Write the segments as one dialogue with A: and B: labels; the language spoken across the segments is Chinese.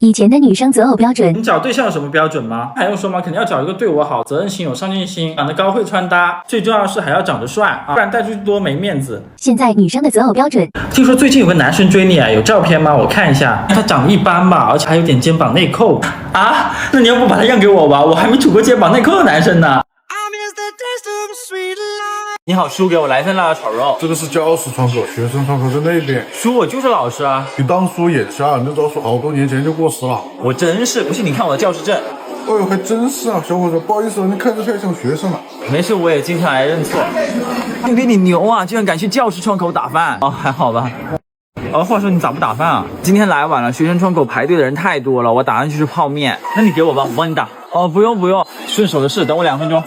A: 以前的女生择偶标准，
B: 你找对象有什么标准吗？还用说吗？肯定要找一个对我好、责任心、有上进心、长得高、会穿搭，最重要的是还要长得帅啊，不然带出去多没面子。
A: 现在女生的择偶标准，
B: 听说最近有个男生追你啊，有照片吗？我看一下，他长得一般吧，而且还有点肩膀内扣啊。那你要不把他让给我吧？我还没处过肩膀内扣的男生呢。你好，叔，给我来份辣椒炒肉。
C: 这个是教师窗口，学生窗口在那边。
B: 叔，我就是老师啊。
C: 你当叔眼瞎，那招数好多年前就过时了。
B: 我真是，不信你看我的教师证。
C: 哎呦，还真是啊，小伙子，不好意思，你看着太像学生了。
B: 没事，我也经常来认错。兄弟，你牛啊，居然敢去教师窗口打饭。哦，还好吧。话说你咋不打饭啊？今天来晚了，学生窗口排队的人太多了，我打算去吃泡面。那你给我吧，我帮你打。哦，不用，顺手的事，等我2分钟。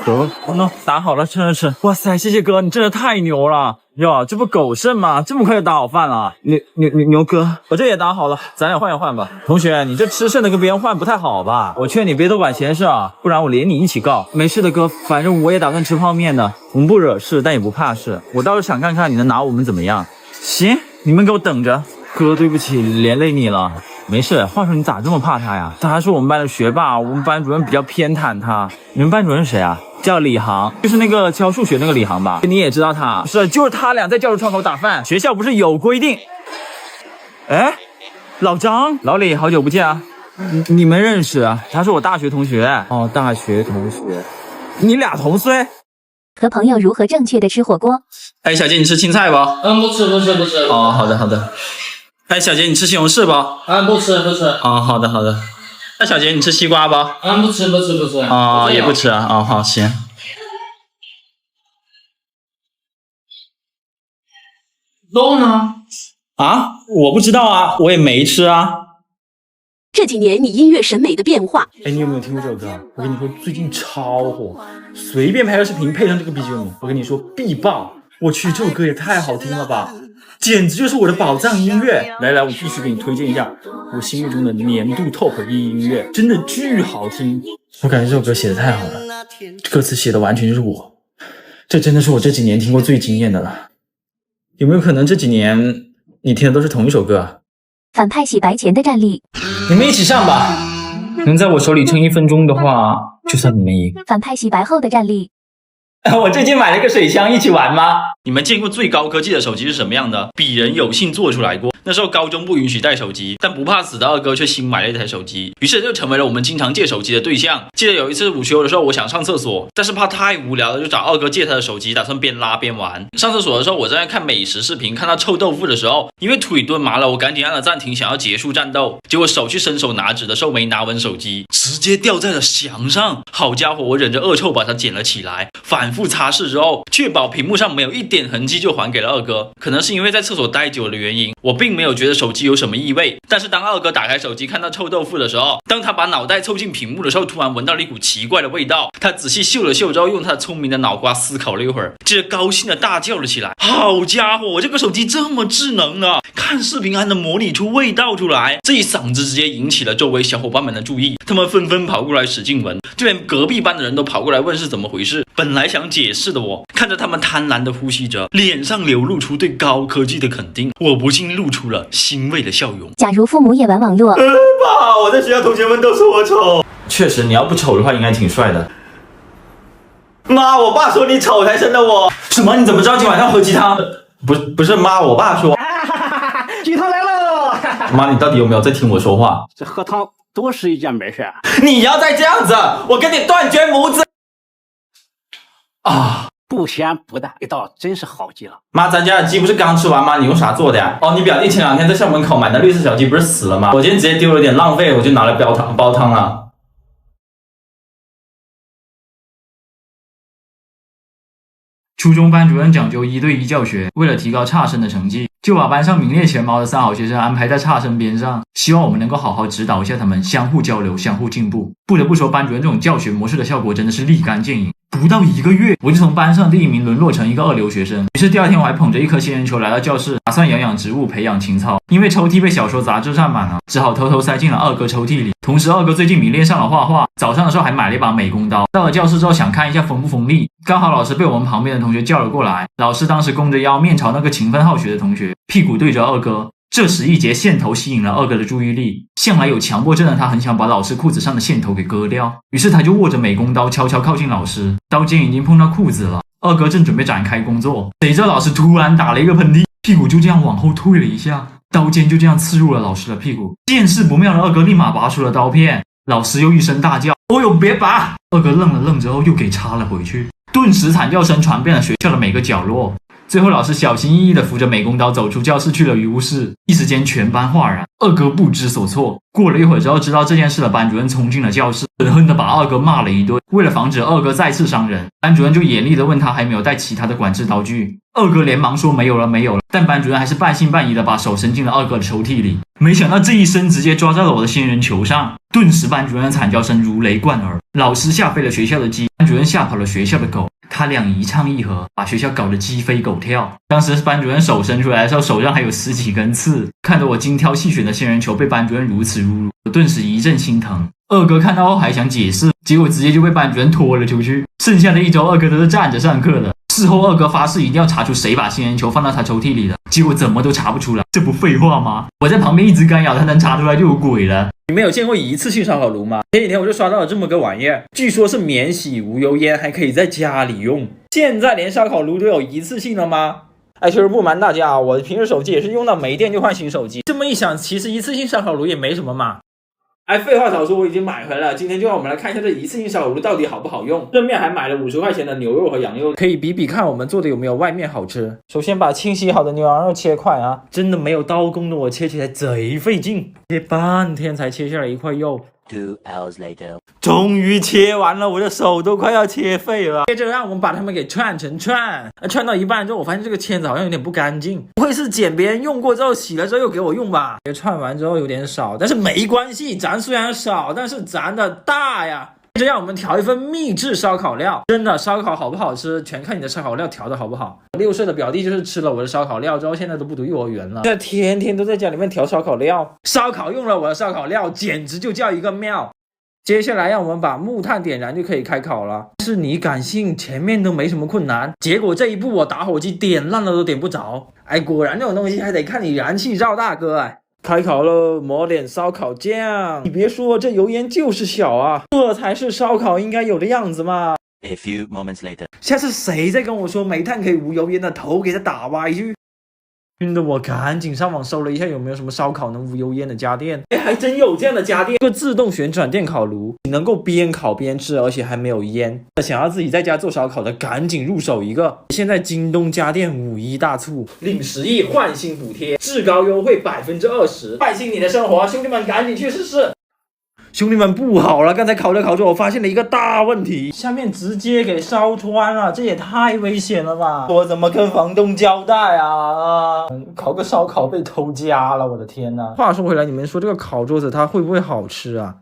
B: 打好了，吃。哇塞，谢谢哥，你真的太牛了哟！这不狗剩吗？这么快就打好饭了？牛哥，我这也打好了，咱俩换一换吧。同学，你这吃剩的跟别人换不太好吧？我劝你别多管闲事啊，不然我连你一起告。没事的哥，反正我也打算吃泡面的。我们不惹事，但也不怕事。我倒是想看看你能拿我们怎么样。行，你们给我等着。哥，对不起，连累你了。没事，话说你咋这么怕他呀？他还是我们班的学霸，我们班主任比较偏袒他。你们班主任谁啊？叫李航，就是那个教数学那个李航吧？你也知道他？是，就是他俩在教室窗口打饭。学校不是有规定？哎，老张，老李，好久不见啊！你们认识啊？他是我大学同学。哦，大学同学，你俩同岁？
A: 和朋友如何正确的吃火锅？
B: 哎，小姐，你吃青菜不？
D: 不吃。
B: 哦，好的。哎，小姐，你吃西红柿不？
D: 不吃。
B: 哦，好的。那小姐，你吃西瓜不？
D: 不吃。
B: 哦，也不吃啊。哦，好，行。
D: 肉呢？
B: 啊，我不知道啊，我也没吃啊。
E: 这几年你音乐审美的变化，
B: 哎，你有没有听过这首歌？我跟你说，最近超火，随便拍个视频配上这个 BGM， 我跟你说必爆！我去，这首歌也太好听了吧，简直就是我的宝藏音乐！来，我必须给你推荐一下我心目中的年度 TOP 1音乐，真的巨好听。我感觉这首歌写的太好了，歌词写的完全就是我，这真的是我这几年听过最惊艳的了。有没有可能这几年你听的都是同一首歌啊？
A: 反派洗白前的战力，
B: 你们一起上吧，能在我手里撑1分钟的话，就算你们赢。
A: 反派洗白后的战力，
B: 我最近买了个水枪，一起玩吗？你们见过最高科技的手机是什么样的？鄙人有幸做出来过。那时候高中不允许带手机，但不怕死的二哥却新买了一台手机，于是就成为了我们经常借手机的对象。记得有一次午休的时候，我想上厕所，但是怕太无聊了，就找二哥借他的手机，打算边拉边玩。上厕所的时候，我正在看美食视频，看到臭豆腐的时候，因为腿蹲麻了，我赶紧按了暂停，想要结束战斗。结果手去伸手拿纸的时候，没拿稳手机，直接掉在了墙上。好家伙，我忍着恶臭把它捡了起来，反复擦拭之后，确保屏幕上没有一点痕迹，就还给了二哥。可能是因为在厕所待久了的原因，我并没有觉得手机有什么异味。但是当二哥打开手机看到臭豆腐的时候，当他把脑袋凑近屏幕的时候，突然闻到了一股奇怪的味道。他仔细嗅了嗅之后，用他聪明的脑瓜思考了一会儿，接着高兴的大叫了起来：好家伙，我这个手机这么智能啊，看视频还能模拟出味道出来！这一嗓子直接引起了周围小伙伴们的注意，他们纷纷跑过来使劲闻，就连隔壁班的人都跑过来问是怎么回事。本来想解释的我，看着他们贪婪的呼吸着，脸上流露出对高科技的肯定，我不禁露出了欣慰的笑容。
A: 假如父母也玩网络，
B: 爸，我在学校同学们都说我丑。确实，你要不丑的话，应该挺帅的。妈，我爸说你丑才生的我。什么？你怎么知道今晚上喝鸡汤？不是妈，我爸说。
F: 鸡汤来喽！
B: 妈，你到底有没有在听我说话？
F: 这喝汤多是一件美事。
B: 你要再这样子，我跟你断绝母子。啊！
F: 不咸不淡，味道真是好极了。
B: 妈，咱家的鸡不是刚吃完吗？你用啥做的呀？哦，你表弟前2天在校门口买的绿色小鸡不是死了吗？我今天直接丢了点浪费，我就拿来煲汤了。初中班主任讲究1对1教学，为了提高差生的成绩，就把班上名列前茅的3好学生安排在差生边上，希望我们能够好好指导一下他们，相互交流，相互进步。不得不说，班主任这种教学模式的效果真的是立竿见影。不到1个月，我就从班上第1名沦落成一个2流学生。于是第2天，我还捧着一颗仙人球来到教室，打算养植物，培养情操。因为抽屉被小说杂志占满了，只好偷偷塞进了二哥抽屉里。同时，二哥最近迷恋上了画画，早上的时候还买了一把美工刀。到了教室之后，想看一下锋不锋利，刚好老师被我们旁边的同学叫了过来。老师当时弓着腰，面朝那个勤奋好学的同学，屁股对着二哥。这时一节线头吸引了二哥的注意力，向来有强迫症的他很想把老师裤子上的线头给割掉，于是他就握着美工刀悄悄靠近老师，刀尖已经碰到裤子了。二哥正准备展开工作，谁知道老师突然打了一个喷嚏，屁股就这样往后退了一下，刀尖就这样刺入了老师的屁股。见势不妙的二哥立马拔出了刀片，老师又一声大叫：“哦呦，别拔！”二哥愣了愣之后又给插了回去，顿时惨叫声传遍了学校的每个角落。最后老师小心翼翼地扶着美工刀走出教室去了医务室，一时间全班哗然。二哥不知所措，过了一会儿之后知道这件事的班主任冲进了教室，狠狠地把二哥骂了一顿。为了防止二哥再次伤人，班主任就严厉地问他还没有带其他的管制刀具。二哥连忙说没有了，但班主任还是半信半疑地把手伸进了二哥的抽屉里，没想到这一伸直接抓在了我的仙人球上，顿时班主任的惨叫声如雷贯耳，老师吓飞了学校的鸡，班主任吓跑了学校的狗，他俩一唱一和，把学校搞得鸡飞狗跳。当时班主任手伸出来的时候，手上还有10几根刺，看着我精挑细选的仙人球被班主任如此侮辱，我顿时一阵心疼。二哥看到后还想解释，结果直接就被班主任拖了出去。剩下的1周，二哥都是站着上课的。事后二哥发誓一定要查出谁把仙人球放到他抽屉里的，结果怎么都查不出来，这不废话吗？我在旁边一直干扰，他能查出来就有鬼了。
G: 你们有见过一次性烧烤炉吗？前几天我就刷到了这么个玩意儿，据说是免洗无油烟，还可以在家里用。现在连烧烤炉都有一次性了吗？其实不瞒大家啊，我平时手机也是用到没电就换新手机。这么一想，其实一次性烧烤炉也没什么嘛。废话少说，我已经买回来了。今天就让我们来看一下这一次性烧烤炉到底好不好用。顺便还买了50块钱的牛肉和羊肉，可以比比看我们做的有没有外面好吃。首先把清洗好的牛羊肉切块啊，真的没有刀工的我切起来贼费劲，切半天才切下来一块肉。
H: 2 hours later，
G: 终于切完了，我的手都快要切废了。接着让我们把它们给串成串，串到一半之后，我发现这个签子好像有点不干净，不会是捡别人用过之后洗了之后又给我用吧？串完之后有点少，但是没关系，咱虽然少，但是咱的大呀。接着让我们调一份秘制烧烤料，真的烧烤好不好吃，全看你的烧烤料调的好不好。6岁的表弟就是吃了我的烧烤料之后，现在都不读幼儿园了，现在天天都在家里面调烧烤料，烧烤用了我的烧烤料，简直就叫一个妙。接下来让我们把木炭点燃就可以开烤了，是你敢信前面都没什么困难，结果这一步我打火机点烂了都点不着。果然这种东西还得看你燃气灶大哥。开烤了，抹点烧烤酱。你别说，这油烟就是小啊，这才是烧烤应该有的样子嘛。
H: A few moments later，
G: 下次谁再跟我说煤炭可以无油烟的，头给他打歪去。熏得我赶紧上网搜了一下有没有什么烧烤能无油烟的家电，还真有这样的家电，一个自动旋转电烤炉，你能够边烤边吃，而且还没有烟。想要自己在家做烧烤的，赶紧入手一个。现在京东家电5·1大促，领10亿换新补贴，至高优惠20%，换新你的生活，兄弟们赶紧去试试。兄弟们不好了，刚才烤着烤着我发现了一个大问题，下面直接给烧穿了，这也太危险了吧，我怎么跟房东交代啊？烤个烧烤被偷家了，我的天哪。话说回来，你们说这个烤桌子它会不会好吃啊？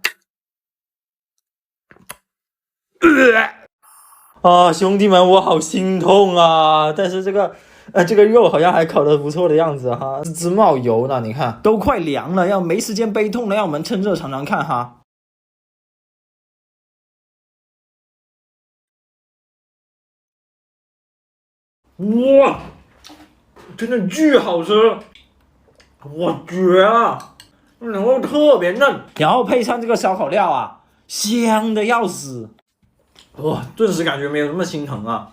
G: 兄弟们，我好心痛啊，但是这个肉好像还烤得不错的样子哈，直冒油呢，你看都快凉了，要没时间悲痛了，让我们趁热尝尝看哈。哇，真的巨好吃，我绝了，牛肉特别嫩，然后配上这个烧烤料啊，香的要死，哇，顿时感觉没有那么心疼啊。